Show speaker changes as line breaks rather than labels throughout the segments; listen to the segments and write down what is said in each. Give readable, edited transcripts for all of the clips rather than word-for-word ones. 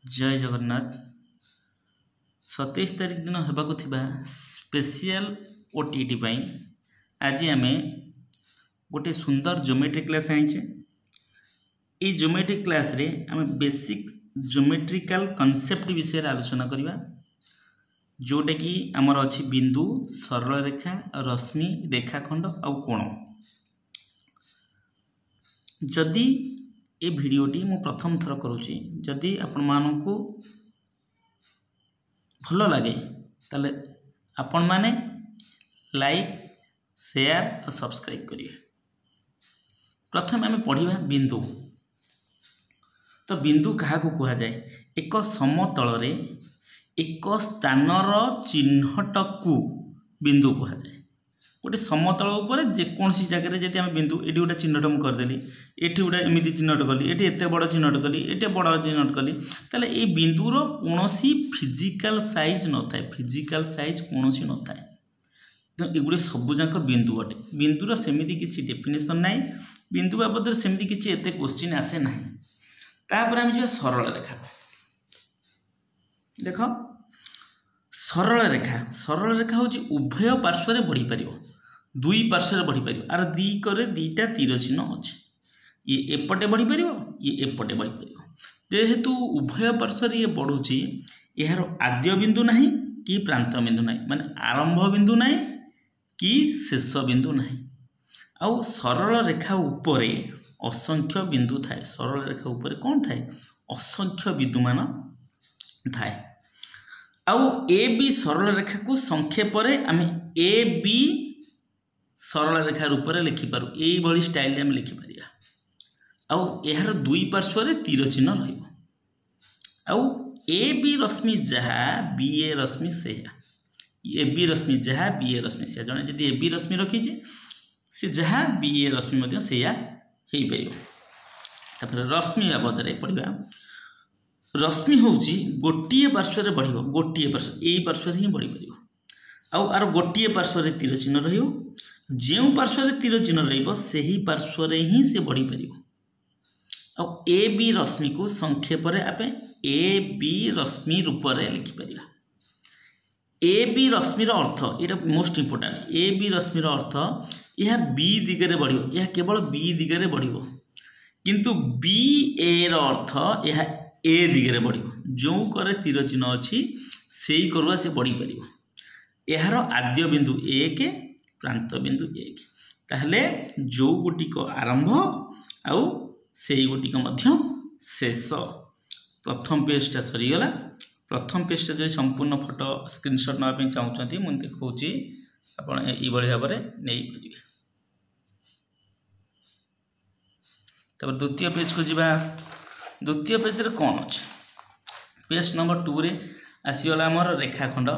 जय जगन्नाथ 27 तारीख दिन होबाकु थिबा स्पेशल ओटीटी पाई आज आम गोटे सुंदर ज्योमेट्री क्लास आईचे। ये ज्योमेट्री क्लास रे आम बेसिक ज्योमेट्रिकल कॉन्सेप्ट विषय आलोचना करवा जोटा कि आमर अच्छी बिंदु सरल रेखा रश्मि रेखाखंड आ कोण। जदि ये भिडियोटी मु प्रथम थर करुच्ची जदि आपण मानकु भल लगे ताले आपण माने लाइक शेयर और सब्सक्राइब करिए। प्रथम आम पढ़िबा बिंदु। तो बिंदु क्या कह जाए एक समतल रे एक स्थानर चिन्हट को बिंदु कह जाए। गोटे समतल उपर जेकोसी जगह जब आम बिंदु ये गोटे चिन्हट मुझे करदेली ये गोटे एमती चिन्हट कली ये एत बड़ चिन्हट कली ये बड़ चिन्हट कली ताले ये बिंदुर कौन फिजिकल साइज न था। फिजिकल साइज कौन न था एगुड़े सबूक बिंदु अटे। बिंदुर सेमती किसी डेफिनेशन ना बिंदु बाबद सेमती किसी एत क्वेश्चन आसे ना। तापर आम जा सरल रेखा। देख सरल रेखा हूँ उभय पार्श्व बढ़ी पार दुई पार्श्व बढ़ी पार आर दिकरे दीटा तीर चिन्ह अच्छे ये एपटे बढ़ी पार ये एपटे बढ़ी पार जेहेतु उभय पार्श्व ये बढ़ुची यार आद्य बिंदु ना कि प्रांत बिंदु ना माने आरंभ बिंदु ना कि शेष बिंदु ना। आउ सरल रेखा उपरे असंख्य बिंदु थाए। सरल रेखा उपरे कौन थाए असंख्य बिंदुमान थाए। आउ ए बी सरल रेखा को संक्षेप आम ए बी सरल रेखा रूप में लिखिपार यही स्टाइल आम लिखिपर। आउ यार दुई पार्श्व तीर चिन्ह रहा ए बी रश्मि जहाँ बी ए रश्मि से ए बी रश्मि जहाँ बी ए रश्मि से जड़े जब ए बी रश्मि रखीचे सी जहाँ बी ए रश्मि से हो पार। रश्मि बाबद पढ़ा रश्मि हूँ गोटे पार्श्व बढ़ गोटे पार्श्व यही पार्श्व ही बढ़ी पार आर गोटे पार्श्व तीर चिन्ह जो पार्श्व तीर चिन्ह रही पार्श्व ही से बढ़ी पार। ए बी रश्मि को संक्षेप आप ए बी रश्मि रूप में लिखिपर। ए बी रश्मिर अर्थ ये मोस्ट इंपोर्टाट। ए बी रश्मिर अर्थ यह बी दिगरे बढ़ यह केवल बी दिगरे बढ़ किंतु बी ए अर्थ यह ए दिगरे बढ़ जो करे तीर चिन्ह अच्छी से करुआ से बढ़ी पार। यार आद्य बिंदु एक प्रांत बिंदु एक ताहले जो गोटिक आरंभ आउ से गोटिक मध्य शेष। प्रथम पेजटा सरीगला। प्रथम पेजटा जो संपूर्ण फोटो स्क्रीनशॉट नापी चाहते मुझे देखी आपड़ ये भाव में नहीं पारे। तब द्वितीय पेज को जीवा। द्वितीय पेज रे कौन अच्छे पेज नंबर 2 रे आसीगला आमर रेखाखंड।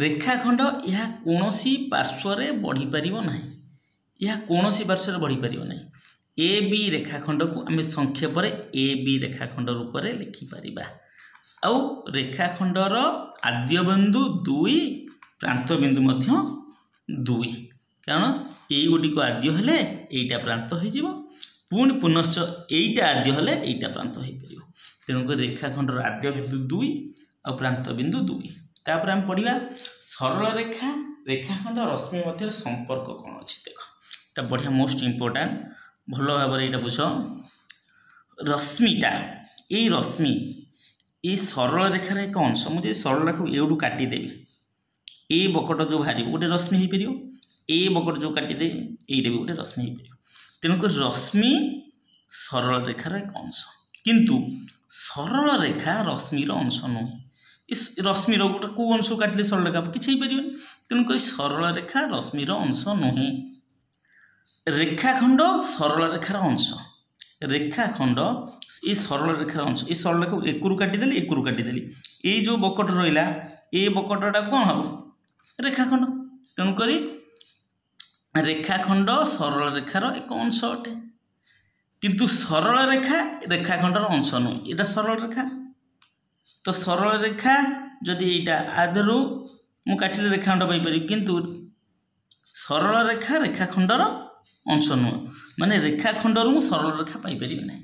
रेखाखंड यह कौन पार्श्व बढ़ी पार ना यह कौन पार्श्व बढ़ी पार ना। ए बी रेखाखंड को आम संक्षेप ए बी रेखाखंड रूप में लिखिपर। आउ रेखाखंडर आद्य बिंदु दुई प्रांत बिंदु मध्य दुई कारण यही गोटी को आद्य हेले एटा प्रांत हो पुणी पुनश्च एटा आद्य हेले एटा प्रांत हो पार। तेणुक रेखाखंडर आद्य बिंदु दुई और प्रांत बिंदु दुई। तापर आम पढ़ा सरल रेखा रेखाखंड रश्मि मध्य संपर्क कौन अच्छी। देख ये बढ़िया मोस्ट इंपोर्टाट भल भाव में बुझ। रश्मिटा ये रश्मि ये सरल रेखार एक अंश मुझे सरल रेखा एवडू काटिदेवी ये बकट जो बाहर गोटे रश्मि हो पार ये बकट जो काटिदे ये भी गोटे रश्मि हो पार। तेणुक रश्मि सरल रेखार एक अंश किंतु सरल रेखा रश्मिर अंश नुहे। इस रश्मिर गोटे कौ अंश काटिले सरल रेखा किसी पार। तेणुक सरल रेखा रश्मिर अंश नुहे। रेखाखंड सरल रेखार अंश रेखाखंड ये सरल रेखार अंश ये सरल रेखा एकरू काटिदेली एकरू काटिदेली ये जो बकट रहा ये बकटा कौन हम रेखाखंड। तेणुक रेखाखंड सरल रेखार एक अंश अटे किंतु सरल रेखा रेखाखंडर अंश नुहे यहाँ सरल रेखा। तो सरल रेखा जदि यहाँ आधरू मु काटिले रेखाखंड पाइपर किंतु सरल रेखा रेखाखंडर अंश नुह माने रेखाखंड सरल रेखा पाइपर ना।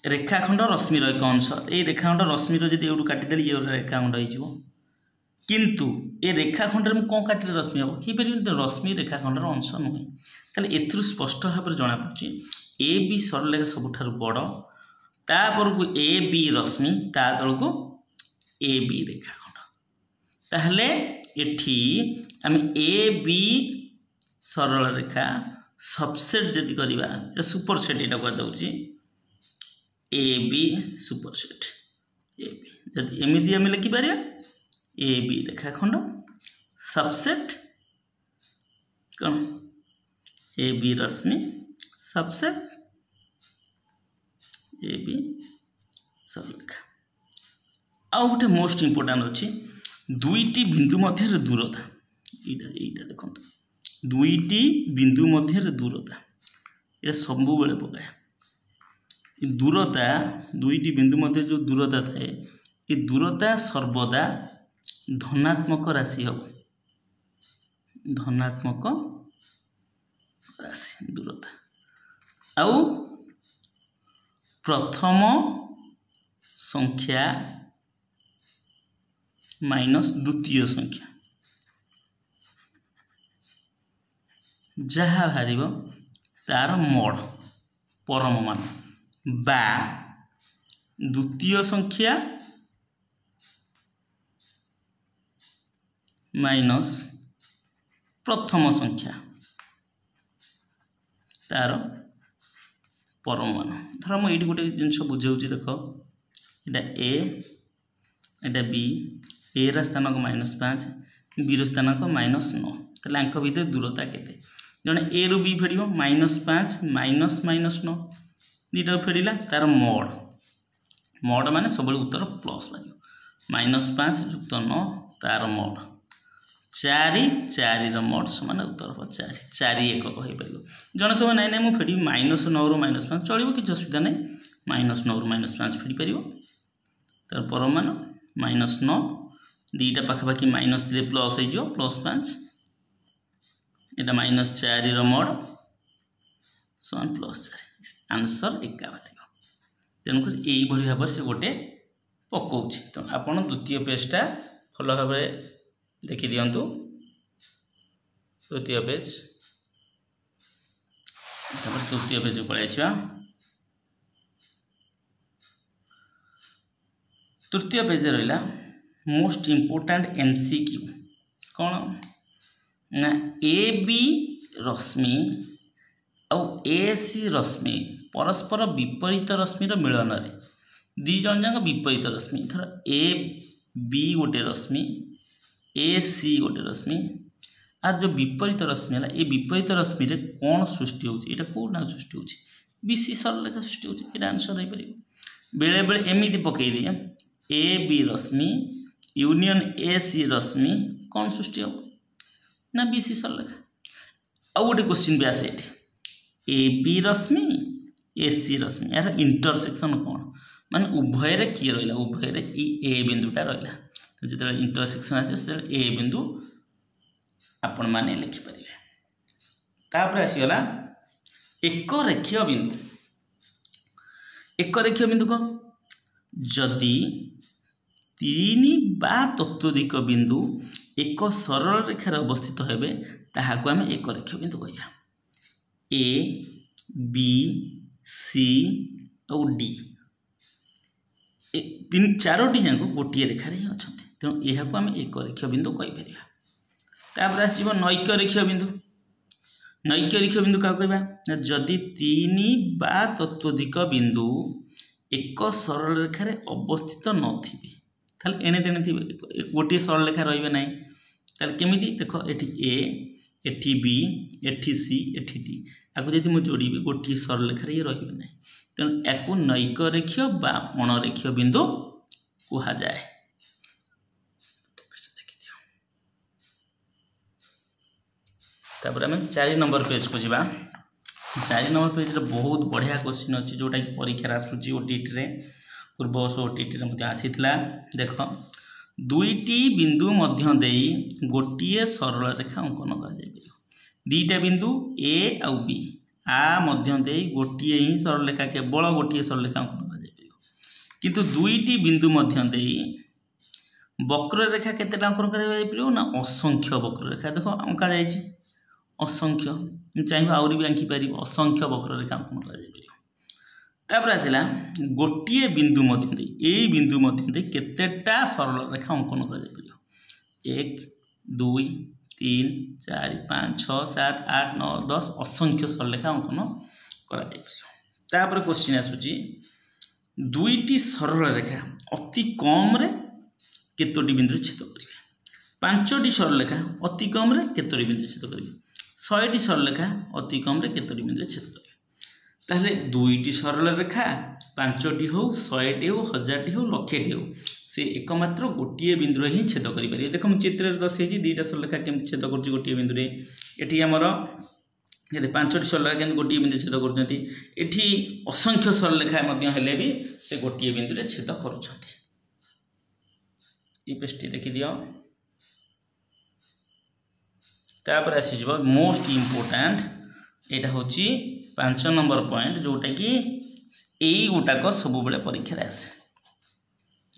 रेखाखंड रश्मिर एक अंश ये रेखाखंड रश्मिर जब ये काटिदेली ये रेखाखंड हो किंतु ए रेखाखंड में कौन काटिले रश्मि हम हो पार रश्मि रेखाखंडर अंश नुहे ताले एथुरु स्पष्ट भाव जना पड़ी ए बी सरलरेखा सबुठारु बड़ तापर को ए बी रश्मि ता तल को ए बी रेखाखंड ताहले एठी आम ए बी सरल रेखा सबसेट जदि करवा सुपरसेट यहाँ कहुच्छी A B superset A B जदि एमती आम लिखिपर ए बी रेखाखंड सबसेट कौन ए बी रश्मि सबसेट ए बी सरलरेखा आउ गोटे मोस्ट इम्पोर्टाट अच्छी दुईटी बिंदु मध्य दूरता यहाँ देखो दुईटी बिंदु मध्य दूरता ये सब बेले पकाए दूरता दुईटी बिंदु मध्य जो दूरता थाए ये दूरता सर्वदा धनात्मक राशि हम धनात्मक राशि दूरता आउ प्रथम संख्या माइनस द्वितीय संख्या जहाँ बाहर तार मोड़ परम मान बा द्वितीय संख्या माइनस प्रथम संख्या तार परम मान धर मुझे गोटे जिनस बुझाऊँ देख यहाँ बी ए रा स्थानक -5 बी रो स्थानक -9 ताले आंक भितर दूरता केते जड़े ए रु बी फेड़ -5 माइनस -9 दुईटा फेड़ा तार मोड़ मोड़ माने सब उत्तर प्लस बाहर -5 युक्त 9 तार मोड़ 4 मोड़ समान उत्तर हम 4 एकक हो पार जन कह ना ना मुझे फेड़ी -9 रु -5 चलो किसी असुविधा ना -9 रु -5 फेड़ी पार तार परम मान -9 दुईटा पाखापाखि -3 प्लस हो +5 यहाँ -4 मोड़ समान +4 आंसर एका बाहर तेणुक यही भाव से गोटे पकाऊँ तो आपड़ द्वितीय पेजटा भल भाव देखी दिंतु द्वितीय पेज तृतीय पेज पलि आसा तृतीय पेज रहा मोस्ट इम्पोर्टाट MCQ कौन ना ए बी रश्मि आउ ए सी रश्मि परस्पर विपरीत रश्मिर मिलन रे दी जन जाक विपरीत रश्मि थर ए बी गोटे रश्मि ए सी गोटे रश्मि आर जो विपरीत रश्मि है ये विपरीत रश्मि रे कौन सृष्टि होची एटा कोना सृष्टि होची बीसी सरलरेखा सृष्टि होची एटा आंसर हो पारे बेले बेले एमिति पकई दिए ए बी रश्मि यूनियन ए सी रश्मि कौन सृष्टि हम ना बीसी सरलरेखा आउ गोटे क्वेश्चन भी आसे ए बी रश्मि ए सी रश्मि यार इंटरसेक्शन कौन मान उभय किए रहा उभय ए बिंदुटा रहा तो जो इंटरसेक्शन आसे ए बिंदु आपण मैंने लिखिपारे तापर आसीगला एक रेखीय बिंदु एक रेखीय बिंदु कौन जदि 3 बा तत्वधिक बिंदु एक सरल रेखार अवस्थित हेबे ताहाको आमे एक रेखीय बिंदु कहया ए बी सी और डी तीन चारोटी जाक गोटे रेखार ही अच्छा तेणु यह आम एक रेखीय बिंदु कहीपर तापर आसो नैक रेखीय बिंदु नैक रेखीय बिंदु क्या कहवा जदि 3 बा तत्वधिक बिंदु एक सरल रेखार अवस्थित नथिबे ताले एने तेने थी गोटे सरल रेखा रही ना ताले केमिति देख ये एठी बी एठी सी एठी डी आपको जब मुझे जोड़ी गोटे सरल रेखार ये रही ना तेणु या नैक रेखीय बा अणरेखीय बिंदु कहा जाए तापर आम 4 नंबर पेज को जीवा 4 नंबर पेज रे बहुत बढ़िया क्वेश्चन अच्छी जोटा कि परीक्षा आसूँ ओटीटी रे पूर्व ओटीटी रे आसी देख दुईटी बिंदु मध्य देई गोटे सरल रेखा अंकन कर दीटा बिंदु ए आउ बी आ मध्य देई गोटे ही सरल रेखा केवल गोटे सरल रेखा अंकन किंतु दुईटी बिंदु मध्य देई वक्ररेखा केतेटा अंकन कर ना असंख्य वक्ररेखा देख अंका जाइए असंख्य चाहिए आउरी भी आंकी पार असंख्य वक्ररेखा अंकन कर आसला गोटे बिंदु मध्य यही बिंदु मध्य केतेटा सरल रेखा अंकन कर 1 2 3 4 5 6 7 8 9 10 असंख्य सरल रेखा अंकन कर क्वेश्चन आसूची दुईटी सरल रेखा अति कम रे केतोटी बिंदु छेद करेंगे 5टी सरल रेखा अति कम रे केतोटी बिंदु छेद करेंगे 100टी सरल रेखा अति कम रे केतोटी बिंदु छेद करेंगे ताहले दुईटी सरल रेखा 5टी हो 100टी हो 1000टी हो 1,00,000टी हो से एकमात्र गोटे बिंदु ही छेद करेंगे। देख मुझे चित्र दर्शाई दुईटा सरल रेखा केमती छेद कर गोटे बिंदु ये आमर 5टी सरल रेखा केमती गोटे बिंदु छेद कर असंख्य सरल रेखा हेले भी से गोटे बिंदु छेद कर पेजटी देखी दियो तापर आसीज मोस्ट इम्पोर्टाट यहाँ हूँ 5 नंबर पॉइंट जोटा कि यही गुटाक सब बेले परीक्षा आसे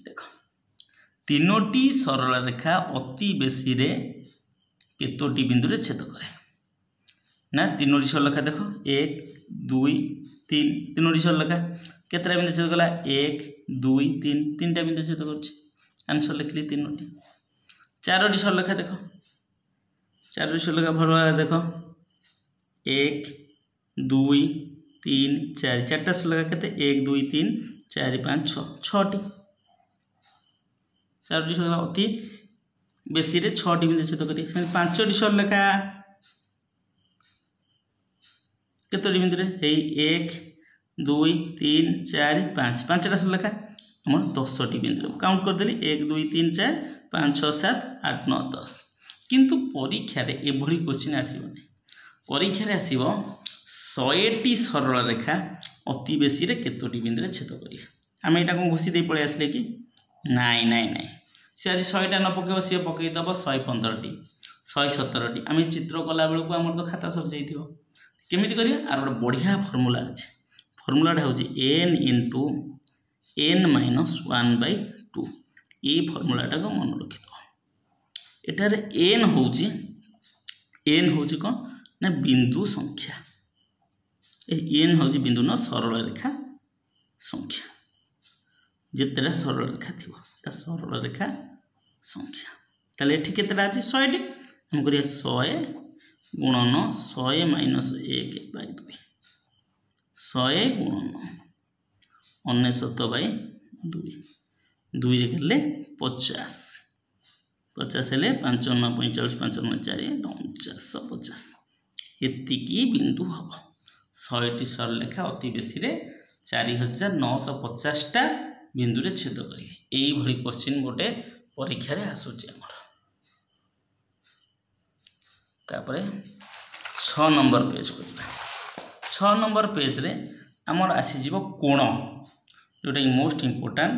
देख 3टी सरल रेखा अति बेसी रे केतोटी बिंदु छेद करे ना 3टी सरल रेखा देख 1 2 3 3टी सरल रेखा केतटा बिंदु छेद कला 1 2 3 3टा बिंदु छेद कर आंसर लिखली 3टी 4टी सरल रेखा देख 4टी सरल रेखा भल देख 1 2 3 4 4टा सरल रेखा केते 1 2 3 4 5 6 6टी 4टी सरल रेखा अति बेसी रे 6टी बिंदु छेद करी 5टी सरल रेखा केतोटी बिंदु रे 1 2 3 4 5 5टा सरल रेखा आम 10टी बिंदु काउंट करदेली 1 2 3 4 5 6 7 8 9 10 किंतु परीक्षा रे एभली क्वेश्चन आसीबनी परीक्षा रे आसीबो 100टी सरल रेखा अति बेसी रे केतोटी बिंदु छेद करिए आम एटा को घुसी दे पळे आसले कि नाई नाई नाई से आज 100टा न पकेबो से पकई दबो 115टी 117टी आम चित्र कला बेल को आमर तो खाता सर जाइथिबो केमिति करिया आर गोटे बढ़िया फॉर्मूला अछि फॉर्मूलाटा होची n into n minus 1/2 ये फॉर्मूलाटा को मन रखि दो एटारे n होची कौन ना बिंदु संख्या n होची बिंदु न सरल रेखा संख्या जितेटा सरल रेखा थी सरल रेखा संख्या ताले एठी केतेटा अछि 100टी हम करिया 100 गुणन 100 minus 1/2 100 गुणन 99/2 2 रे 50 50 हेले 5 9 45 5 9 4 4950 एतिकी बिंदु हम 100टी सरल रेखा अति बेसी रे 4950टा बिंदु रे छेद करिए एई भली क्वेश्चन गोटे परीक्षा रे आसुची हमर तापरे 6 नंबर पेज करबा 6 नंबर पेज रे हमर आसी जीवो कोण जोटा मोस्ट इम्पोर्टाट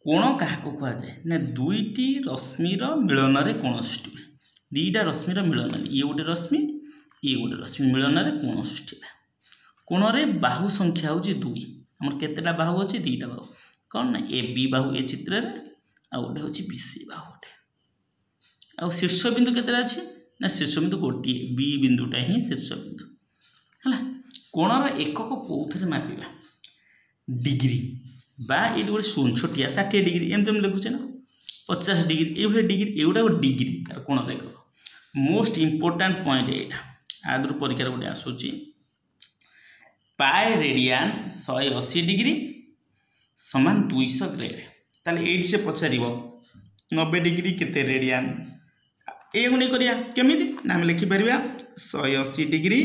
कोण क्या कह जाए ना दुईटी रश्मिर मिलन रे कोण सृष्टि हुए दीटा रश्मिर मिलन ये गोटे रश्मि ये गोटे रश्मि मिलन रे कोण सृष्टि है कोण रे बाहु संख्या हूँ 2 आमर केतेटा बाहु अच्छे 2टा बाहु कौन ना ए बी बाहु ए चित्र रे आ गोटे हूँ बी सी बाहु गोटे आ शीर्ष बिंदु केतेटा अच्छे ना शीर्ष बिंदु गोटे बी बिंदुटा ही शीर्ष बिंदु है कोणर एकक कौन मापिबा डिग्री बा ये गोटे शून्य छोटिया 60 डिग्री एमती लिखुचे ना 50 डिग्री ये डिग्री एगुटा गोटे डिग्री तार कोण एकक मोस्ट इम्पोर्टाट पॉइंट यहाँ आदि परीक्षा गोटे आसूची पाए रेडियन 180 डिग्री समान 200 ग्रेड ताले एट से पचार 90 डिग्री केते रेडियन ये नहीं करिया केमिति ना हम लिखिपर 180 डिग्री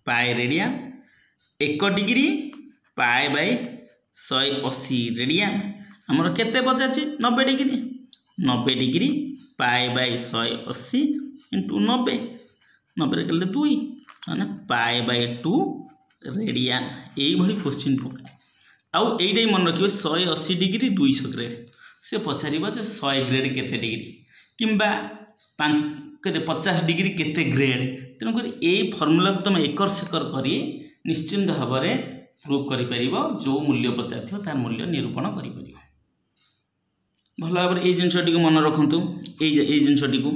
पाए radian 1 degree pi by 180 radian आमर केते पचार 90 degree 90 degree pi by 180 into 90 90 कले 2 माने पाए बाय 2 रेडियन यही भली क्वेश्चन पकाए आउ यही मन रखिए 180 डिग्री 200 ग्रेड से पचार 100 ग्रेड केते डिग्री किंबा 50 डिग्री केते ग्रेड तेणुक यही फर्मूला को तुम एकर सेकर कर निश्चिंत भाव में प्रूव करिपरिबो जो मूल्य पचार तार मूल्य निरूपण करिपरिबो। भल भाव ये जिनटी को मन रखु ये जिनटी को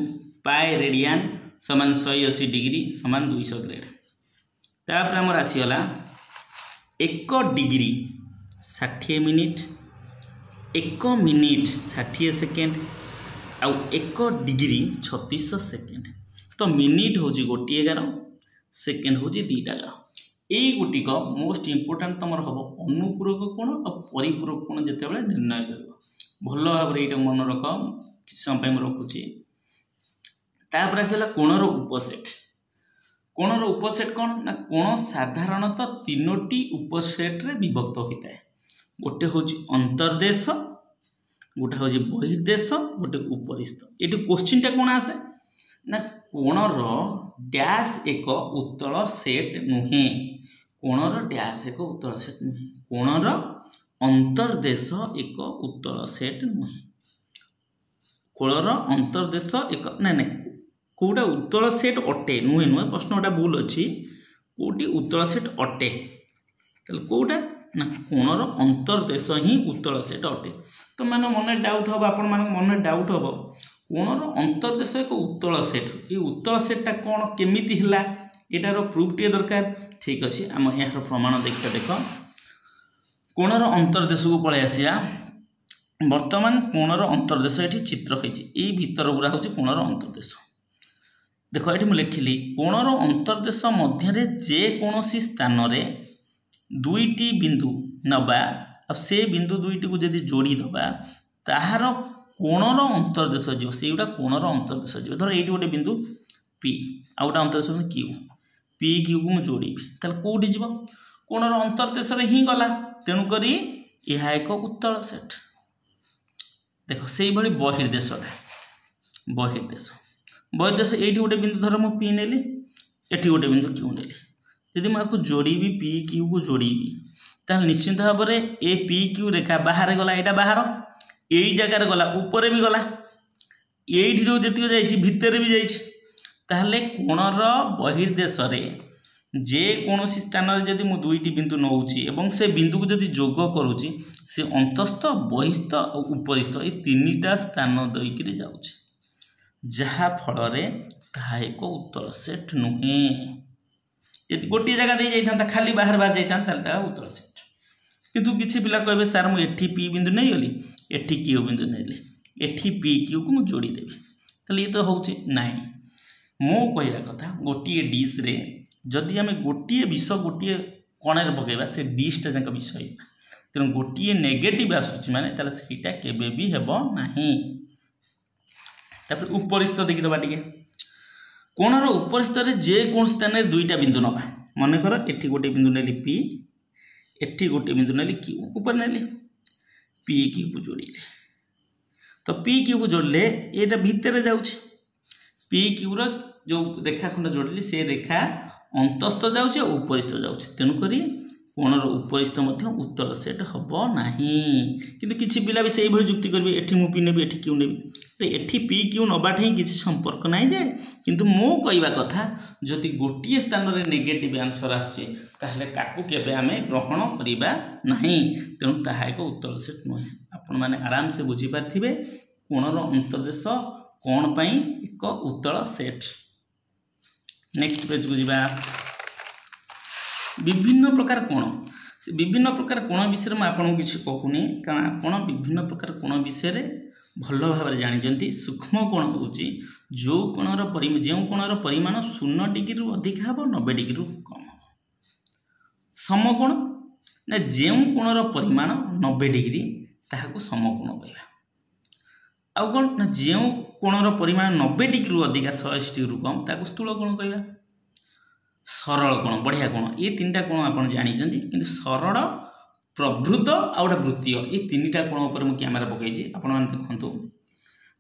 पाए रेडियान समान 180 डिग्री समान 200 ग्रेड। तापर आमर आसीगला 1 डिग्री 60 मिनिट 1 मिनिट 60 सेकेंड आउ 1 डिग्री 3600 सेकेंड। तो मिनिट हूँ 1/11 सेकेंड हूँ 2/11। यही गुटिक मोस्ट इम्पोर्टाट तुम हम अनुपूरक कोण और परिपूरक कोण जिते निर्णय कर भल भाव ये मन रख कि समय रखुची। तापर आसला कोणर उपसेट। कोणर उपसेट कौन ना कोण साधारणतः 3टी उपसेट रे विभक्त होता है। गोटे हूँ अंतर्देश गोटे हूँ बहिर्देश गोटे उपरिस्थ। ये क्वेश्चन टा कौन आसे ना कोणर डैश एक उत्तल सेट नुहे। कोणर डैश एक उत्तल सेट नुहे। कोणर अंतर्देश एक उत्तल सेट नुहे। कोणर अंतर्देश एक ना ना कौटा उत्तल सेट अटे नुहे नुहे प्रश्न गोटा भूल अच्छी कौटी उत्तल सेट अटे कौटा ना कोणर अंतर्देश ही उत्तल सेट अटे। तो मान मन डाउट हम आपण मन डाउट हम कोणर अंतर्देश एक उत्तल सेट ये उत्तल सेटा कौन केमिति हिला एटार प्रूफ टे दरकार। ठीक अच्छे आम यार प्रमाण देखिए। देख कोणर अंतर्देश को पलि आसिया। वर्तमान कोणर अंतर्देश ये चित्र होती भितर गुरा हूँ कोणर अंतर्देश। देख ये मुझे लिखिली कोणर अंतर्देश मध्य जेकोसी स्थान रे 2टी बिंदु नवा से बिंदु 2टी को जदि जोड़ीदबा ताहार कोणर अंतर्देश जो से गुटा कोणर अंतर्देश जो धर ये गोटे बिंदु पी आ गोटे अंतर्देश क्यू पी क्यू को जोड़ी ताल कौटी जीव कोणर अंतर्देश ही गला तेणुक यह एक उत्तल सेट। देख से भाई बहिर्देश बहिर्देश बहिर्देश ये गोटे बिंदु धर मु पी नेली एटी गोटे बिंदु क्यू नेली यदि मुझे जोड़ी पी क्यू को जोड़ी ताल निश्चिंत भाव में ए पी क्यू रेखा बाहर गला यहाँ बाहर यही जगार गला ऊपर भी गला ये जो जी भितर भी जाइए कोणर बहिर्देश जेकोसी स्थान जदि मु 2टी बिंदु नौची एवं से बिंदु को जदि जोग करुँची से अंतस्थ बहिस्थ और उपरिस्थ ये 3टा स्थान दैक जाऊँच जहाँ फल एक उत्तल सेट नुहे। यदि गोटे जगह दे जाता खाली बाहर बाहर जाता उत्तल सेट किंतु किसी पिला कहे सार मुझे पी बिंदु नहीं गली एठी क्यू बिंदु नहीं एठी पी क्यू को मुझे जोड़ीदेवी ताले ये तो हूँ नाई मो कहवा कथा गोटे डिश रे जदि आम गोटे विष गोटे कणर पकेबा से डिशटा जाक विष तेणु गोटे नेगेटिव आसूँ माने ताले सेटा केबे भी हेबो नाही। तापर उपरिस्थ देखिदबा टिके कोणर उपरिस्थ रे जेकोसी स्थान रे 2टा बिंदु नबा मन कर एठी गोटे बिंदु नेली पी एठी गोटे बिंदु नेली क्यू ऊपर नेली पी क्यू को जोड़िली तो पी क्यू को जोड़ले ये भितर जाऊँच पी क्यू रो जो रेखा खंड जोड़िली से रेखा अंतस्थ जाऊँच उपरिस्थ जाऊँच तेणुक कोणर उपरिस्थ उत्तल सेट हम ना कि किसी पिला भी से जुक्ति करेंगे एटी मु पी नेबी एटी क्यू नेबी तो एटी पी क्यू नबाट ही किसी संपर्क ना जाए किंतु मो कहवा कथा जदि गोटे स्थान में नेगेटिव आंसर आसके आम ग्रहण करवा ना तेणु ताहा एक उत्तल सेट नुहे। आपण मैंने आराम से बुझीपारे कोणर अंतर्देश कौन पाई एक उत्तल सेट। नेक्स्ट पेज को जीवा विभिन्न प्रकार कोण विषय में आपको किसी कहूनी कारण आप विभिन्न प्रकार कोण विषय भल भाव जानते। सूक्ष्म कोण हूँ जो कोणर जो कोणर परिमाण 0 डिग्री अधिक हे 90 डिग्री कम हे। समकोण ना जो कोणर परिमाण 90 डिग्री ताहाको समकोण कहवा आउ कौन ना जो कोणर परिमाण 90 डिग्री अधिक 180 डिग्री कम ताको स्थूल कोण कहवा। सरल कोण बढ़िया कोण ये 3टा कोण आप जानते कि सरल प्रभृत आ गोटे वृत्तीय ये 3टा कोण पर मु कैमेरा पकई आपण मैंने देखु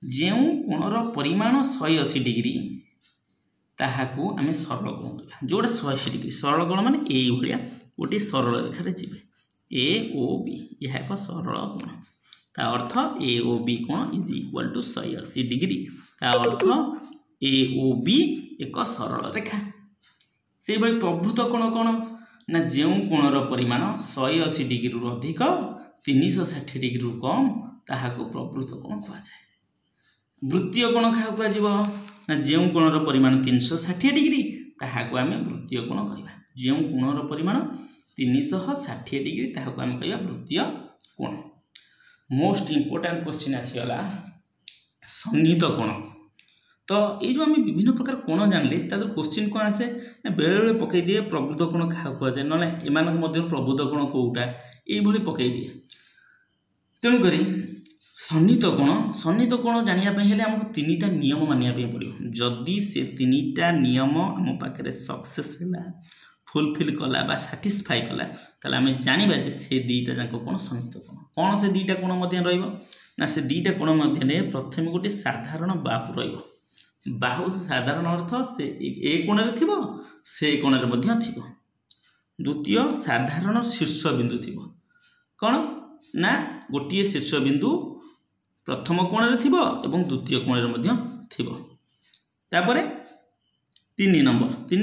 जो कोणर परिमाण 180 डिग्री ताहाकू आम सरल कोण कहवा जो 180 डिग्री सरल कोण माने यही भाया गोटे सरल रेखार जी ए ओ बी यह एक सरल कोण ता अर्थ ए ओ बी कोण इज इक्वल टू 180 डिग्री ता अर्थ ए ओ बी एक सरल रेखा। से भाई प्रभृत कोण कौन ना जो कोणर परिमाण 180 डिग्री रु अधिक 360 डिग्री रु कम ताहाको प्रवृत्त कोण कहुए। वृत्तीय कोण क्या कह ना जो कोणर परिमाण 360 डिग्री ताहाको आमे वृत्तीय कोण कहबा। जो कोणर परिमाण 360 डिग्री ताहाको आमे कहबा वृत्तीय कोण। मोस्ट इंपोर्टेंट क्वेश्चन आसीगला सन्निहित कोण। तो ये जो आम विभिन्न प्रकार कोण जानले तार क्वेश्चन कौन आसे बेले बेले पकई दिए प्रबुद्ध कोण क्या कहुए ना एम प्रबुद्ध कोण कौटा ये पकई दिए। तेणुक सन्निहित कोण जानापी आमको 3टा नियम मानिया पड़ो। जदि से 3टा नियम आम पाखे सक्सेस है फुलफिल कला बा साटिस्फाई कला ताले आम जाना जे से 2टा जाक कोण सन्निहित कोण। कौन से 2टा कोण मध्य ना से 2टा कोण मध्य प्रथम गोटे साधारण बाहु रहिबो। बाहु साधारण अर्थ से ए कोण थी से कोण थी। द्वितीय साधारण शीर्ष बिंदु थी कौन ना गोटे शीर्ष बिंदु प्रथम कोण थी एवं द्वितीय कोण थी। तापर 3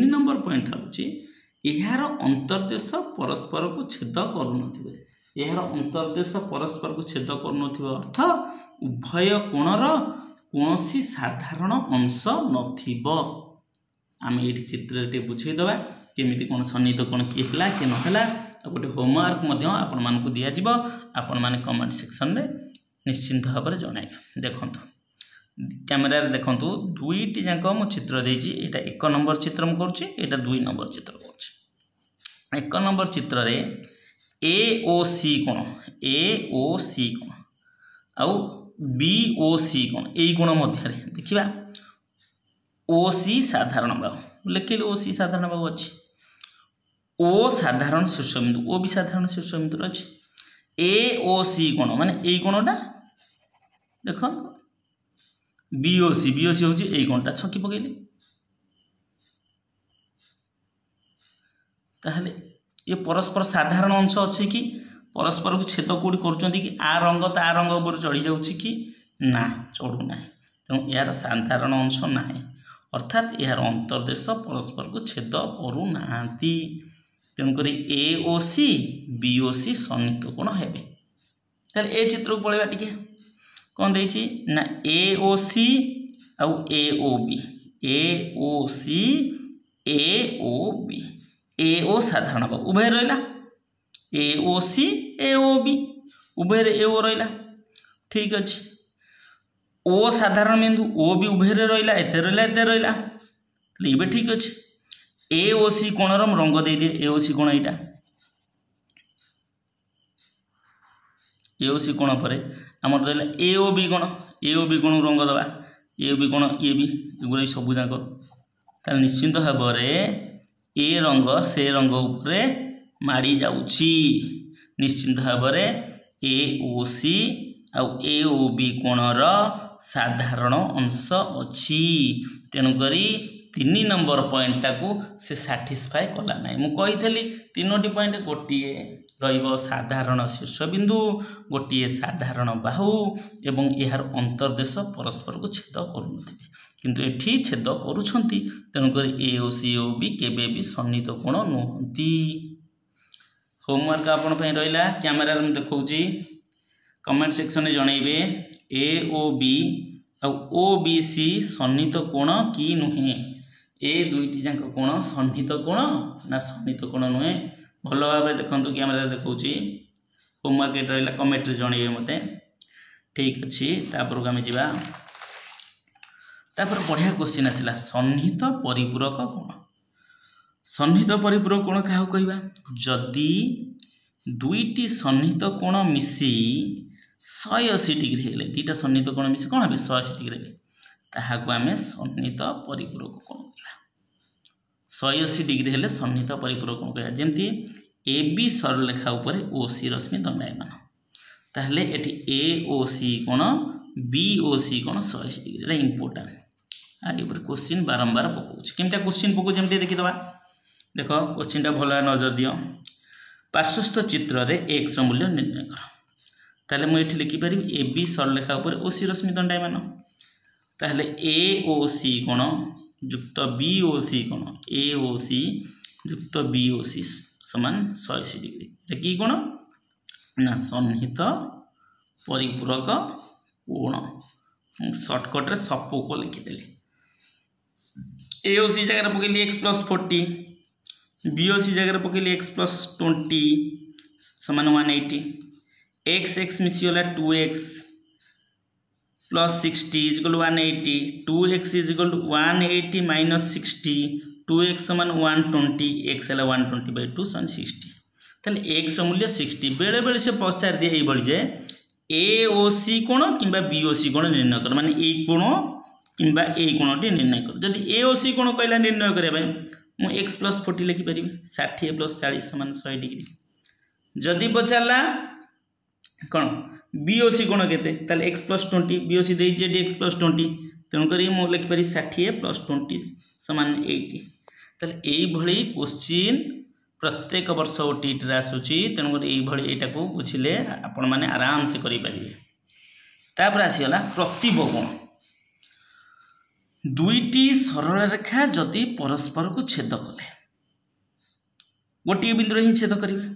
नंबर पॉइंट हूँ यार अंतर्देश परस्पर को छेद करूँ। यार अंतर्देश परस्पर को छेद करूँ अर्थ उभय कोणर कौन सी साधारण अंश नथिबो। आम ये चित्र बुझेदबा केमिति कौन सन्निहित कोण किए है कि नहला। गोटे होमवर्क आपण मानक दि जाव आपण माने कमेंट सेक्शन रे निश्चिंत भाव में जनइबे। देखो कैमेरा देखु 2टी जाक मो चित्र देछि। एटा 1 नंबर चित्र मु करूछि, एटा 2 नंबर चित्र करूछि। 1 नंबर चित्र रे AOC कोण आउ BOC कोण यही कोण मध्य देखा OC साधारण बाहु लिखिले OC साधारण बाहु अच्छी O साधारण शीर्ष बिंदु O भी साधारण शीर्ष बिंदु अच्छी AOC कोण माने यही कोणटा देख BOC हूँ यही कोणटा छकी पकईले ताहले ये परस्पर साधारण अंश अच्छे कि परस्पर को छेद कौटी कर आ रंग ता रंग उपर चढ़ी जाऊँगी कि ना चढ़ू ना। तेणु यार साधारण अंश ना अर्थात यार अंतर्देश परस्पर को छेद करू ना। तेणुक AOC BOC सन्निहित कोण हेबे। ताहले ए चित्र को पळेबा टिके कौन देछि ना AOC आउ AOC AOB AO साधारण बाहु उभय रहिला AOC AOB उभय AO रहिला ठीक अच्छे। O साधारण बिंदु O भी उभय रहिला एते रहिला ये ठीक अच्छे। AOC कोणर रंग दे दिए AOC कोण एटा AOC कोण पर आमर रहिला AOB कोण रंग दबा AOB कोण ये भी एगुड़ा सब जाक ताल निश्चिंत भाव में ए रंग से रंग उपरे माड़ी जाउची। निश्चिंत भाव में AOC आउ AOB कोणर साधारण अंश अच्छी। तेणुक 3 नंबर पॉइंट टाकू से साटिस्फाई कला ना। मुझे 3टी पॉइंट गोटे रहिबो साधारण शीर्ष बिंदु गोटे साधारण बाहु एवं यार अंतर्देश परस्पर को छेद करूँ किंतु एठी छेद करुछंती। तेणुक AOC AOB केबे भी सन्निहित कोण नुहंती। होमवर्क आपण पई रहिला कैमरा रे देखौची कमेंट सेक्शन में जनइबे AOB और OBC सन्निहित कोण कि नुहे। ए 2टी जाक कोण सन्निहित कोण ना सन्निहित कोण नुहे। भल भाव देखु कैमरा देखौची होमवर्क एट रहिला कमेंट रे जनइबे मते ठीक अच्छी। तापर आम जा तापर बढ़िया क्वेश्चन आसला सन्निहित परिपूरक कोण। सन्निहित परिपूरक कोण क्या कहवा जदि 2टी सन्निहित कोण मिसी 180 डिग्री हेले 2टा सन्निहित कोण मिसी कौन हे 180 डिग्री हेले ताहाको आमे सन्निहित परिपूरक कोण कहवा। 180 डिग्री हेले सन्निहित परिपूरक कोण कहवा। जेमती AB सरलरेखा उपरे OC रश्मि दंडायमान ताहले एठी AOC कोण BOC कोण 180 डिग्री रे इंपोर्टेंट। आगे ऊपर क्वेश्चन बारंबार पकाउछ केमता क्वेश्चन पकाउ जेमती देखिदबा। देख क्वेश्चन टा भल नजर दियो। पार्श्वस्थ चित्र रे x मूल्य निर्णय कर। ताहले मु एठी लिखि परिबी AB सरलरेखा उपरे OC रश्मि दंडायमान ताहले AOC कोण युक्त BOC कोण AOC युक्त BOC समान 180 डिग्री ये कि कोण ना सन्निहित परिपूरक कोण सर्टकट रे सपो को लिखिदेली एओसी जगह पकईली x + 40 बीओसी जगह पकईली x + 20 समान 180 x x मिसीगला 2x + 60 = 180 2x = 180 - 60 2x समान 120 x है 120/2 = 60 ताले x मूल्य 60 बेले बेले से पचार दिए ये जे एओसी कोण किंबा बीओसी कोण निर्णय कर माने ए कोण किंबा ए कोणटी निर्णय कर जदि एओसी कोण कहला निर्णय करबा मु x + 40 लिखि परिबे 60 + 40 = 100 डिग्री जदि पचारला कोण बीओसी कोण केते ताले x + 20 बीओसी देई जे x + 20 तेणु करी मु लिखि परि 60 + 20 = 80 ताले एई भली क्वेश्चन प्रत्येक वर्ष ओटीटी रे आसुची तेणु एई भली एटा को बुझिले आपण माने आराम से करि परिबे तापर आसीगला प्रतिब कोण दुईटी सरल रेखा जदि परस्पर को छेद कले गोटे बिंदु ही छेद करेंगे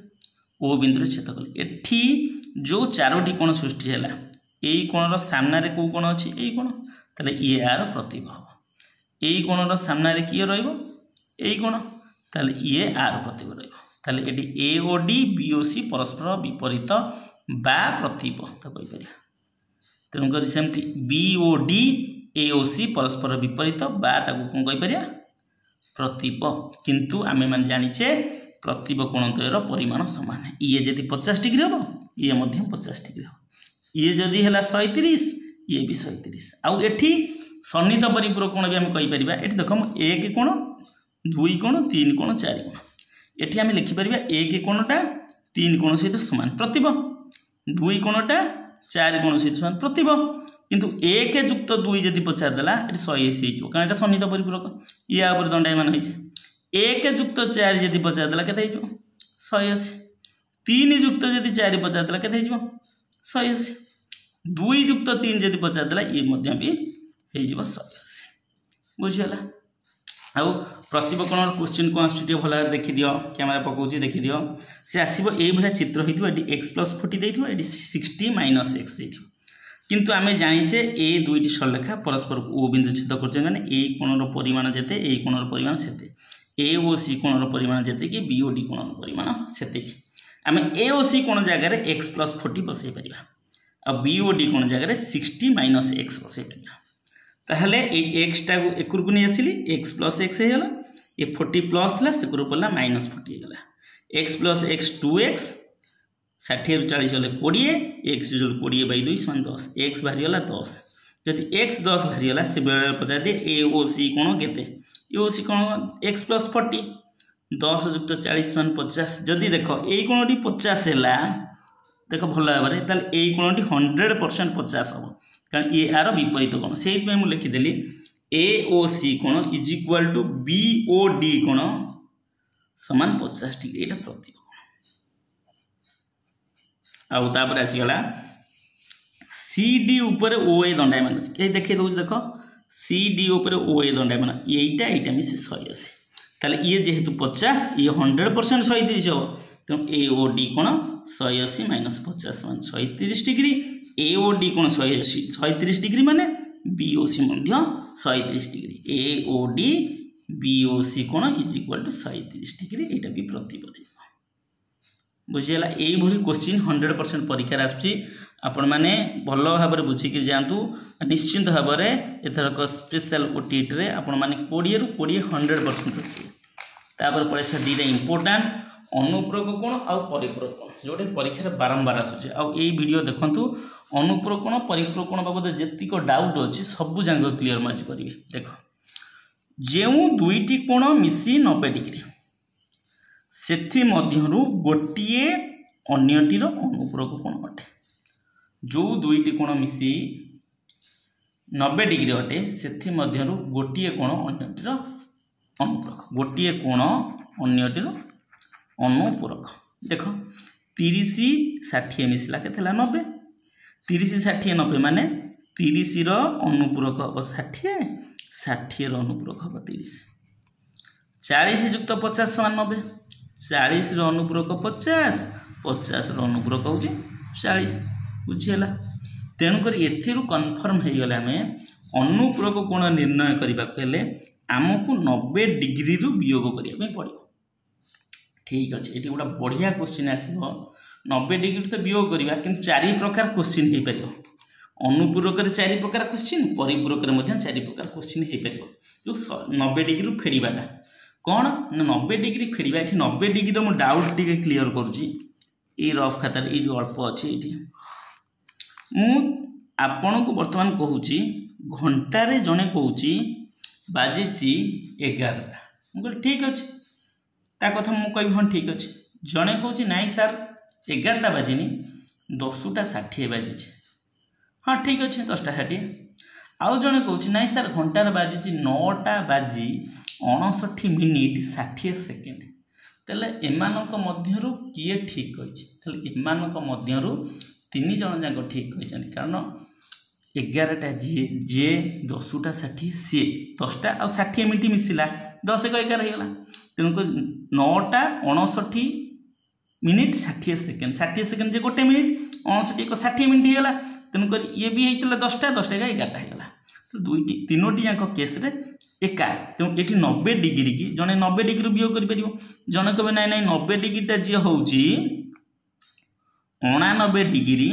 ओ बिंदु छेद कले एठी जो चारोटी कोण सृष्टि है यही कोणर सामने कौ कोण अच्छी यही कोण ताले ये आर प्रतिब हम यही कोणर सामने किए रही कोण ताले ये आर प्रतिब रही ए ओ डी बी ओ सी परस्पर विपरीत बा प्रतिब तो कहीपर तेणुक सेमती बी ओ डी एओसी परस्पर विपरीत बा ताकू कौन कहीपर प्रतिब किंतु आमे मान जानिचे प्रतिब कोणद्वयर परिमाण समान ये जदि 50 डिग्री हम ये 50 डिग्री हम ये जदि है 130 ये भी 130 आउ एठी सन्निहित परिपूरक कोण भी आम कहीपर ये देख एक कोण 2 कोण 3 कोण 4 कोण एठी आम लिखिपर एक कोणटा 3 कोण सहित समान प्रतिब 2 कोणटा 4 कोण सहित समान प्रतिब किंतु 1 + 2 जदि पचार देला ये 180 हो कारण सन्निहित परिपूरक या दंडायमान होइछे 1 + 4 जदि पचार देला केते हो 180 3 + जदि 4 पचार देला केते हो 180 2 + 3 जदि पचार देला ये मध्य भी हे जीव 180 बुझियला आउ प्रतिब कोण क्वेश्चन को आसुटी भला देखि दियो कैमरा पकोची देखि दियो से आसीबो एई भला चित्र होइतबो एटी x + 40 देइथबो एटी 60 - x देइथबो किंतु आमे जानिचे ए दुईटी सरलरेखा परस्पर ओ बिंदु छेद करछे माने ए कोणर परिमाण जेते ए कोणर परिमाण सेते ए ओ सी कोणर परिमाण जेते कि बी ओ डी कोणर परिमाण सेते कि आमे ए ओ सी कोण जगह रे x + 40 बसै परिबा आ बी ओ डी कोण जगह रे 60 - x बसै परिबा ताहले ए x टा को एकुर को नै आसिली x + x हे गेला ए 40 प्लस थला सेकुर पड़ला -40 हे गेला x + x 2x 60 ରୁ 40 गले 20 x = 20/2 = 10 x बाहरी गला 10 जदि x 10 बाहरी गला से बेले पचा दे ए ओ सी कोण केते ए ओ सी कोण x + 40 10 + 40 = 50 जदि देखो ए कोणटी 50 हैला देखो भल भाबरे ताले ए कोणटी 100% 50 हो कारण ये आर विपरीत कोण सेहि पे मु लिखि देली ए ओ सी कोण = बी ओ डी कोण समान 50 डिग्री एटा प्रतिब आउ तापर आसीगला सी डी ऊपर ओ ए दंडायमान अच्छे देखे दौर देख सी डी ऊपर ओ ए दंडायमान यहीटा मिसे 180 ताले ये जेहेतु 50 ये 100% 130 हम तेणु ए ओ डी कोण 180 - 50 = 130 डिग्री ए ओ डी कोण 180 130 डिग्री माने बी ओ सी 130 डिग्री ए ओ डी बी ओ सी कोण = 130 डिग्री एटा भी प्रतिब बुझीगला यही क्वेश्चन 100% परीक्षा आसुची आपण मैंने भल भाव में बुझिक जातु निश्चिंत भाव में एथरक स्पेशल ओटीटी रे आपण मैंने 20 ରୁ 20 100% रखिए तापर परीक्षा दीटा इंपोर्टाट अनुपूरक कोण आउ परिपूरक कोण जोटे परीक्षा बारंबार आसुचे आउ यही वीडियो देखंतु अनुपूरक कोण परिपूरक कोण बाबद जेतिक डाउट अच्छी सबू जाक क्लीयर मार्च करेंगे देख जो दुईटी कोण मिसी 90 डिग्री सेथि मध्यरु गोटिए अन्यटीर अनुपूरक कोण अटे जो दुईटी कोण मिसी 90 डिग्री अटे सेथि मध्यरु गोटिए कोण अन्यटीर अनुपूरक गोटिए कोण अन्यटीर अनुपूरक देख 30 60 मिसला केतेला 90 30 60 90 माने 30 रो अनुपूरक हम 60 60 रो अनुपूरक हम 30 40 + 50 = 90 40 अनुपूरक 50, 50 अनुपूरक हूँ 40 बुझीगला। तेणुक एथिरू कन्फर्म हो गले आम अनुपूरक कोण निर्णय करने आमको 90 डिग्री वियोग करने पड़ो। ठीक अच्छे ये गोटे बढ़िया क्वेश्चन आसो 90 डिग्री तो वियोग करवा कि 4 प्रकार क्वेश्चन हो पार अनुपूरक 4 प्रकार क्वेश्चन परिपूरक 4 प्रकार क्वेश्चन हो पार जो 90 डिग्री फेड़ाटा कौन ना 90 डिग्री फेड़ा ये 90 डिग्री मुझे डाउट टी क्लीयर करुच्ची रफ खातार ये जो अल्प अच्छे ये मुझे को बर्तमान कहूँ घंटारे जड़े कौची बाजी 11टा मुझे ठीक अच्छे ता कथा मुझे कह हाँ ठीक अच्छे जड़े कौच नाई सार 11टा बाजिनी 10टा 60 बाजी हाँ ठीक अच्छे 10टा 60 आउ जड़े कौच नाई सार घंटार बाजी 9टा बाजी 59 मिनिट 60 सेकेंड तेल एमानक मध्यरु किए ठीक कही एमानक मध्यरु 3 जन जाक ठीक कही कारण 11टा जी 10टा 60 सी 10टा आ 60 मिनिट मिसिला 10 एक 11 होगा तेणुक 9टा 59 मिनिट 60 सेकेंड 60 सेकेंड जे गोटे मिनिट 59 एक 60 मिनिट होगा तेणुक ये भी होता 10टा 10टा 11टा होगा तो दुईटी तीनोटी जाक केस एका तेणु ये 90 डिग्री की जड़े 90 डिग्री वियोग कर जड़े कहे ना ना 90 डिग्रीटा जी हूँ 89 डिग्री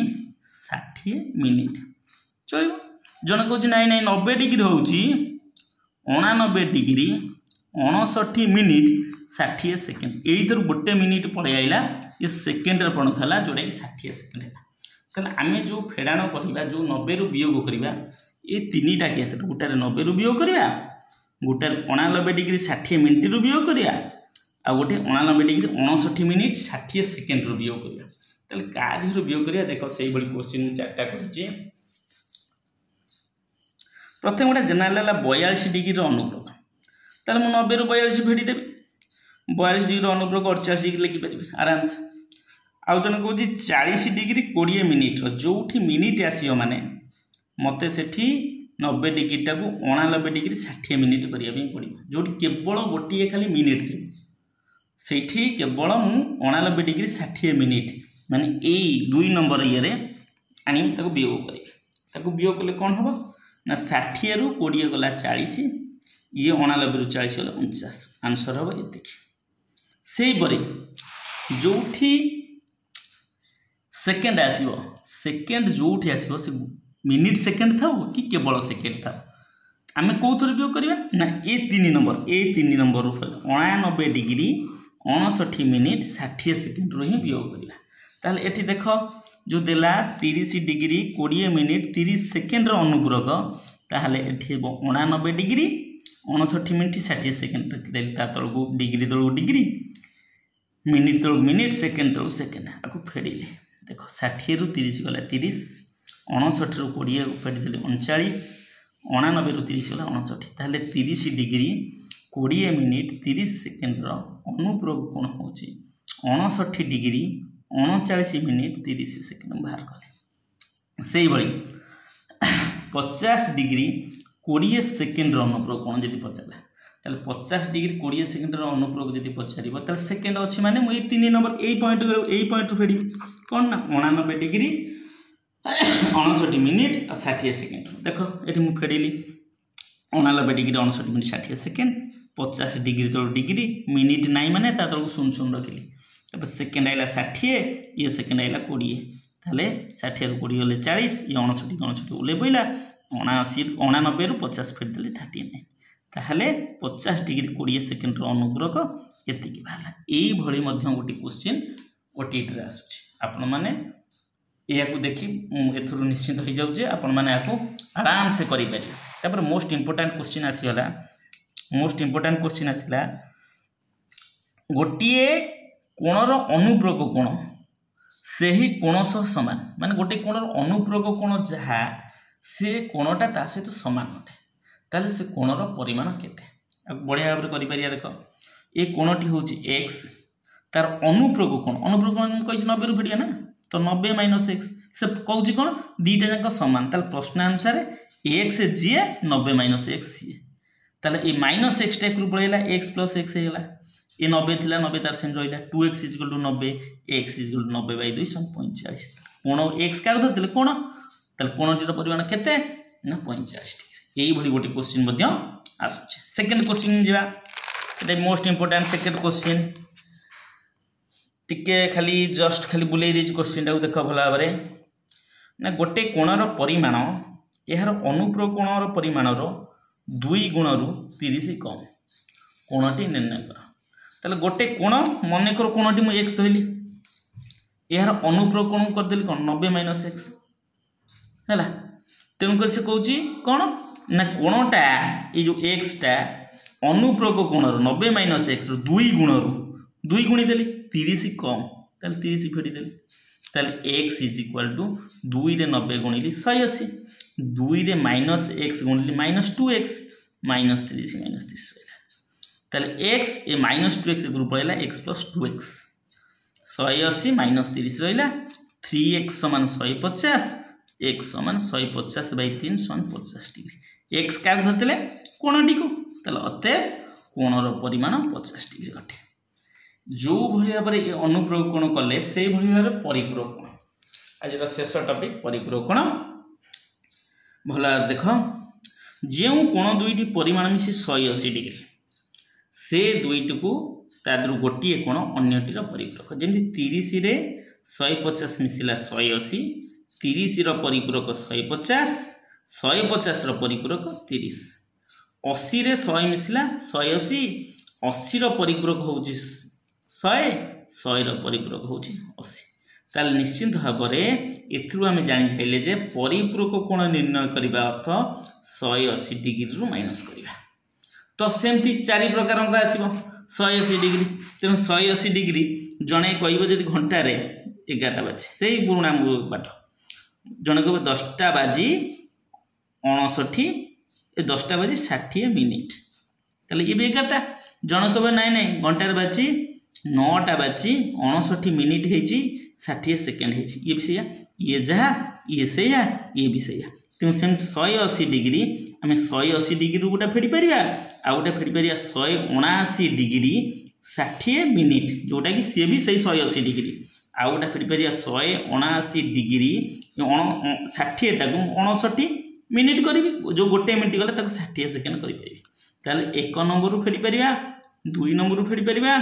60 मिनिट चलो जड़े कहे ना ना 90 डिग्री हूँ 89 डिग्री 59 मिनिट 60 सेकेंड यही गोटे मिनिट पड़े आईला ये सेकेंड पड़ था जोटा कि 60 सेकेंड है कहना आम जो फेड़ाण करवा जो 90 वियोग करवा ये 3टा केस गोटे 90 वियोग करवा गोटे 89 डिग्री 60 मिनिट वियोग करवा आ गोटे 89 डिग्री 59 मिनिट 60 सेकेंड वियोग करवा तेल क्या वियोग करवा देख से क्वेश्चन 4टा कर प्रथम गोटे जेनेल 42 डिग्री अनुपूरक तेल मुझे 90 रू 42 फेड़देवी 42 डिग्री अनुपूरक 48 डिग्री लिखिपारि आराम से आउ जन कौन 40 डिग्री 20 मिनिट जो मिनिट आसो माने मत से 90 डिग्री टाक 89 डिग्री 60 मिनिट करने पड़ो जो केवल गोटे खाली मिनिट थी से केवल मु 89 डिग्री 60 मिनिट माने यही 2 नंबर ये आनी वियोग करें वियोग कले कौन हम ना 60 रू 20 गला 40 ये 89 रू 40 गला 49 आंसर हम ये से जो सेकेंड आसो सेकेंड जो आसो से मिनिट सेकेंड था कि केवल सेकेंड था आम कौ थर वियोग करवा ना ये 3 नंबर 89 डिग्री 59 मिनिट 60 सेकेंड रू ही वियोग करवा ताल एठी देख जो देला 30 डिग्री 20 मिनिट 30 सेकेंड अनुपूरक ताहले एठी 89 डिग्री 59 मिनिट 60 सेकेंड तलू डिग्री तलू डिग्री मिनिट तलू मिनिट सेकेंड तलू सेकेंड आपको फेड़िले देख 60 रू 30 गला 30 59 रू 20 फेड़देली 39 89 रू 30 गला 59 ताहले 30 डिग्री 20 मिनिट 30 सेकेंड अनुपूरक कोण हो 59 डिग्री 39 मिनिट 30 सेकेंड बाहर कले से 50 डिग्री 20 सेकेंड अनुपूरक कोण जब पचारा ताले 50 डिग्री 20 सेकेंड अनुपूरक जब पचार सेकेंड अच्छी माने मुझे 3 नंबर यही पॉइंट फेड़ी कौन ना 89 डिग्री 59 मिनिट 60 सेकेंड देख ये मुझे फेड़ली 89 डिग्री 59 मिनिट 60 सेकेंड 50 डिग्री तल डिग्री मिनिट नाई माने तलू 0 रखिली तब सेकेंड आइला 60 ये सेकेंड आइला 20 ताले 60 रू 20 गले 40 ये 59 उल्ले पड़ा 89 रू 50 फेड़देली 39 ताहले 50 डिग्री 20 सेकेंड अनुपूरक एति बाहर यही गोटे क्वेश्चन ओटीटी आसूँ आपण मैंने यह देखी एथुरु निश्चित हो जाऊे आपण मैंने आराम से करें मोस्ट इम्पोर्टाट क्वेश्चन आसीगला मोस्ट इम्पोर्टाट क्वेश्चन आसला गोटे कोणर अनुपूरक कोण से ही कोण सह सामान माने गोटे कोणर अनुपूरक कोण जहाँ से कोणटा ता सहित सामान अटे ताले से कोणर परिमाण केते बढ़िया भाव में देख ये कोणटी हूँ एक्स तार अनुपूरक कोण कही 90 रू फेड़िया ना तो 90 माइनस एक्स से कौच कौन दीटा जाक सामान ताल प्रश्न अनुसार एक्स जी 90 माइनस एक्स सी ताले ये माइनस एक्स टाइप रू पड़ेगा एक्स प्लस एक्स होगा ये 90 थिला 90 तार सेम रहिला 2x equal to 90 x equal to 90 by 2 45 कोण x का धरते कोण ताल कोणटीर परिमाण केते ना 45 डिग्री एई भली गोटे क्वेश्चन मध्ये आसुचे सेकंड क्वेश्चन जिवा सेटा मोस्ट इंपोर्टेंट सेकंड क्वेश्चन टिके खाली जस्ट खाली बुले देज क्वेश्चन टा देखो भला भाबरे ना गोटे कोणर परिमाण यार अनुप्रयोग कोणर परिमाण रो 2 गुण रु 30 कम कोणटी निर्णय कर ताले गोटे कोण मन कर कोणटी मु x धइली यार अनुप्रयोग कोण कर देली कोन 90 माइनस x हैला तेनु कर से कहूची कोन ना कोणटा ए जो x टा अनुप्रयोग कोण रो 90 माइनस x रो 2 गुण रु 2 गुणी देली 30 कम ताले 30 फेडी देली ताले x इज इक्वल टू 2 रे 90 गुणिली 180 2 रे माइनस x गुणिली माइनस 2x माइनस 30 रहला ताले x ए माइनस 2x ग्रुप रहला x प्लस 2x 180 माइनस 30 रहला 3x समान 150 x समान 150 बाय 3 समान 50 डिग्री x का धरतले कोणटी को ताले अते कोणर परिमाण 50 डिग्री अटे जो भली भाव में अनुप्रयोग कोण कले से भली भाव परिपूरक कोण आज शेष टॉपिक परिपूरक कोण भला देख जो कोण दुईटी परिमाण मिसी 180 डिग्री से दुईटी को तादर गोटे कोण अन्यटीर परिपूरक जमी 30 रे 150 मिसिला 180 30 रो परिपूरक 150 150 रो परिपूरक 30 80 रे 100 मिसिला 180 80 रो परिपूरक होउची 100 रो परिपूरक होउची 80 ताल निश्चित भाव में एथरु आमे जानि जाइले जे परिपूरक कोण निर्णय करिबा अर्थ 180 डिग्री रु माइनस करिबा तो सेमती चारि प्रकार का आसीबो 180 डिग्री तेन 180 डिग्री जणे कहइबो जदि घंटा रे 11टा बाजे सेही पुराना बाट जणे कहबो 10टा बाजी 59 ए 10टा बाजी 60 मिनिट ताले ये 11टा जणे कहबो नाइ नाइ घंटा रे बाजी 9टा बाजी 59 मिनिट हेची 60 सेकेंड हेची ये भी सैया ये जहा ये सैया ये भी सैया तेणु सेम 180 डिग्री आम 180 डिग्री गोटा फेड़ी पारिबा आ गोटा फेड़ी पारिबा 179 डिग्री 60 मिनिट जोटा कि सी भी सही 180 डिग्री आ गोटा फेड़ी पारिबा 179 डिग्री 60 टाकू 59 मिनिट करी जो गोटे मिनिट गले ताको 60 सेकेंड करि पारिबी ताले 1 नंबर रु फेड़ी पारिबा 2 नंबर रु फेड़ी पारिबा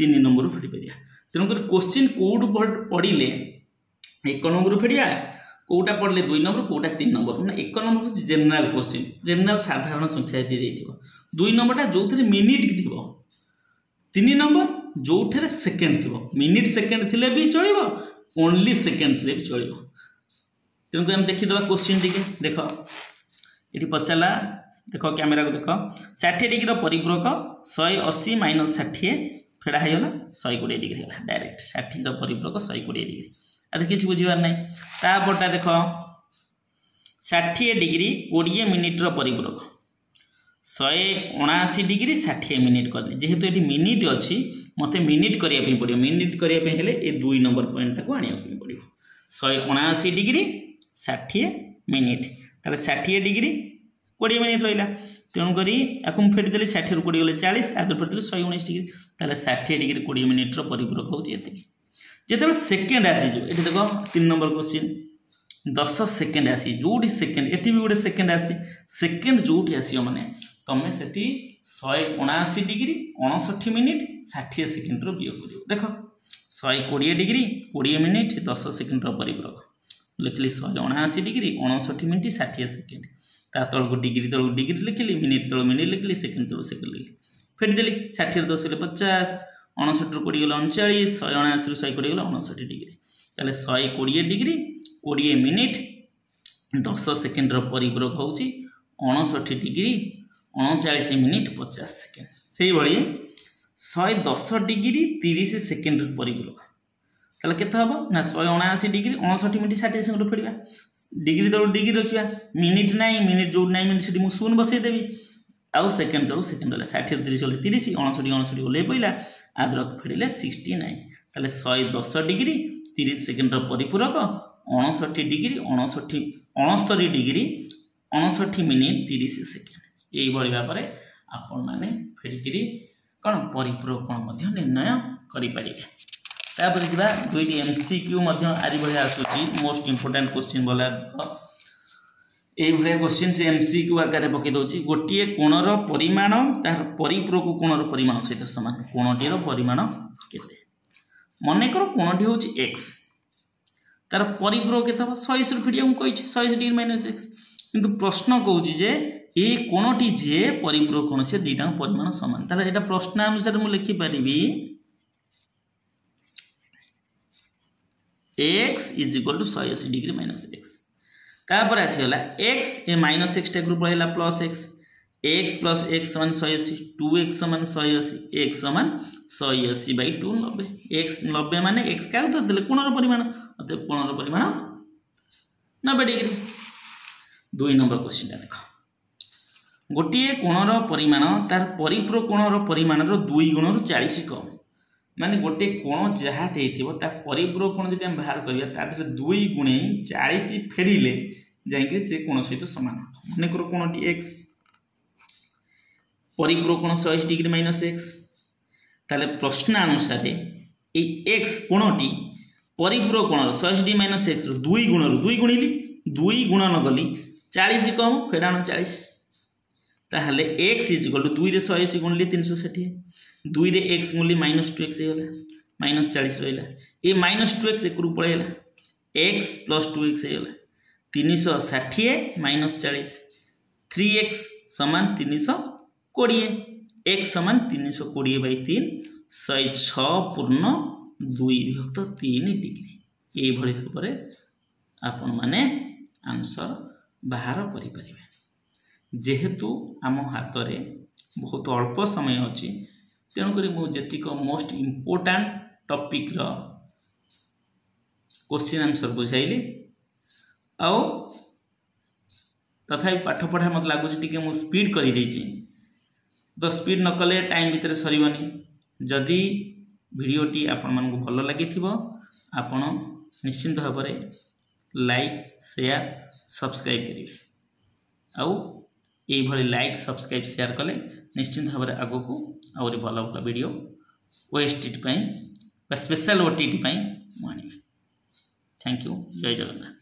3 नंबर रु फेड़ी पारिबा तेणुक क्वेश्चन कौट पढ़ले 1 नंबर फेड़िया कौटा पढ़ले 2 नंबर कौटा 3 नंबर ना 1 नंबर हूँ जेनराल क्वेश्चन जेनराल साधारण संख्या दी 2 नंबरटा जो मिनिट थी 3 नंबर जो सेकेंड थी मिनिट सेकेंड थे भी चलो ओनली सेकेंड थे भी चलो तेणुक आम देखीदे क्वेश्चन टी देख ये पचारा देख कैमेरा को देख 60 डिग्री परिपूरक 180 माइनस 60 फेड़ा होगा 120 डिग्री है डायरेक्ट 60 परिपूरक 120 डिग्री आदि किसी बुझीबार ना तापरटा देख 60 डिग्री 20 मिनिट परिपूरक 179 डिग्री 60 मिनिट कर जेहेतु ये मिनिट अच्छी मत मिनिट करने पड़ो मिनिट करने ये 2 नंबर पॉइंट को आने पड़ो 179 डिग्री 60 मिनिट ताले 60 डिग्री 20 मिनिट रहा तेणुक आपको फेटी देली 60 रु 20 गले 40 आदर फेटी 119 डिग्री ताले 60 डिग्री 20 मिनिट परिपूरक होची एतिकी जेते सेकेंड आसी जो एठी देखो 3 नंबर क्वेश्चन 10 सेकेंड आसी जोटी सेकेंड एठी भी गोटे सेकेंड आसी सेकेंड जोटी आसी माने तमे सेठी 179 डिग्री 59 मिनिट 60 सेकेंड रो वियोग करियो देखो 120 डिग्री 20 मिनिट 10 सेकेंड रो परिपूरक लिखली 179 डिग्री 59 मिनिट 60 सेकेंड ता तल को डिग्री लिखली मिनिट तल मिनिट लिखली सेकेंड तल सेकेंड लिखली फेटी देली 60 10 ले 50 59 रु 20 गला 39 179 रु 120 गला 59 डिग्री ताले 120 डिग्री 20 मिनिट 10 सेकेंड रो परिपूरक होउची 59 डिग्री 39 मिनिट 50 सेकेंड सेही भली 110 डिग्री 30 सेकेंड रो परिपूरक ताले केते हबो ना 179 डिग्री 59 मिनिट 60 सेकेंड रो फेड़िबा डिग्री तल डिग्री रखिया मिनिट नाइ मिनिट जो नाइ मिनिट सेठी मु शून्य बसई देबी आउ सेकेंड तल सेकेंड वाला 60 30 चले 30 59 गले पइला आद्र फेड़िले 69 ताले 110 डिग्री 30 सेकेंड रो परिपूरक 59 डिग्री 69 डिग्री 59 मिनिट 30 सेकेंड यही भाई भाव में आपण मैंने फेरिकी कौन परिपूरक कोण मध्य निर्णय करें। तापर जी दुईटी एमसीक्यू आरी भाया आसूची मोस्ट इंपोर्टेंट क्वेश्चन बोला ये क्वेश्चन से एमसीक्यू आकार पकई दूसरी गोटे कोणर परिमाण तार परिपूरक कोणर परिमाण सहित सामान कोणटीर परिमाण केते मनकर कोणटी हूँ एक्स तार परिपूरक के 180 फिटिया मुझे 180 डिग्री माइनस एक्स किंतु प्रश्न कौच जे ये कोणटी जे परिपूरक कोण से दुईटा परिमाण सामान ताले एटा प्रश्न अनुसार मुझे लिखिपारि x is equal to 180 degree minus x तापर आसीगला एक्स ए माइनस एक्स टेक पड़ेगा प्लस एक्स प्लस एक्स समान 180 2x समान 180 x समान 180/2 90 x 90 माने x क्या होता कोणर परिमाण अतः कोणर परिमाण 90 डिग्री। 2 नंबर क्वेश्चन देख गोटे कोणर परिमाण तार परिपूरक कोणर परिमाण 2 गुण 40 कम माने गोटे कोण जहाँ ता परिपूरक कोण जब बाहर करवा 2 गुणे 40 फेरिले जाइए से कोण सहित सामान मनकर कोणटी एक्स परिपूरक कोण 180 डिग्री माइनस एक्स ताले प्रश्न अनुसार ये एक्स कोणटी परिपूरक कोण 180 डिग्री माइनस एक्स 2 गुण 2 गुणिली 2 गुणन कली 40 कम फेडाण 40 ताहले एक्स इज इक्वल टू 2 रे 180 गुणिले 360 2 रे एक्स गुणिले -2x होगा -40 रहा ये -2x एक पड़ेगा एक्स प्लस 2x होगा 360 -40 3x समान 320 x समान 320/3 106 पूर्ण 2 विभक्त 3 डिग्री ये भाव में आपण मैंने आंसर बाहर करें जेहेतु आम हाथ में बहुत अल्प समय अच्छी तेणुक मुझे most important topic question answer बुझाइली आउ तथा पाठ पढ़ा मत लगुच मु स्पीड कर तो स्पीड न कले टाइम भितर सरबनी जदि वीडियोटी आपण मानक भल लगी आपण निश्चिंत भाव में लाइक शेयर सब्सक्राइब करेंगे आउ ये लाइक सब्सक्राइब शेयर कले निश्चिंत भाव में आग को आहुरी भल भल वीडियो ओएसटी स्पेशल ओटीटी मुझे थैंक यू जय जगन्नाथ।